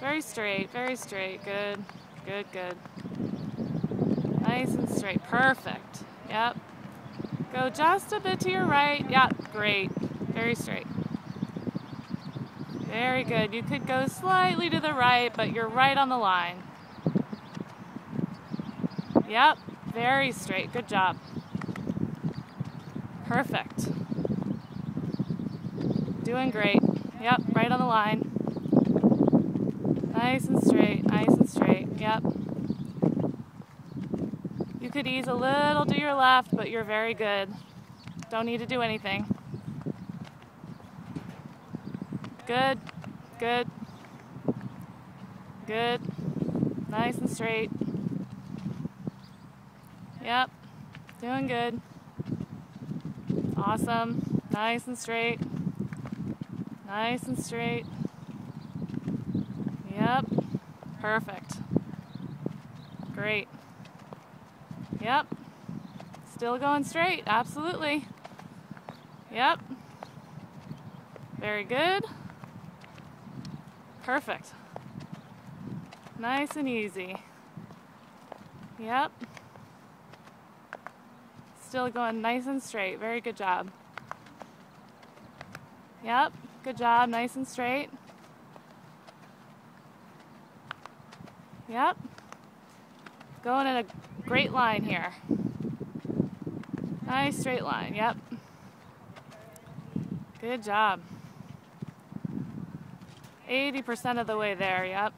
Very straight, good, good, good. Nice and straight, perfect. Yep. Go just a bit to your right. Yep, great. Very straight. Very good. You could go slightly to the right, but you're right on the line. Yep, very straight. Good job. Perfect. Doing great. Yep, right on the line. Nice and straight, nice and straight. Yep. You could ease a little to your left, but you're very good. Don't need to do anything. Good, good, good. Nice and straight. Yep, doing good. Awesome. Nice and straight. Nice and straight. Yep, perfect. Great. Yep, still going straight, absolutely. Yep, very good. Perfect. Nice and easy. Yep. Still going nice and straight, very good job. Yep, good job, nice and straight. Yep. Going in a great line here. Nice straight line, yep. Good job. 80% of the way there, yep.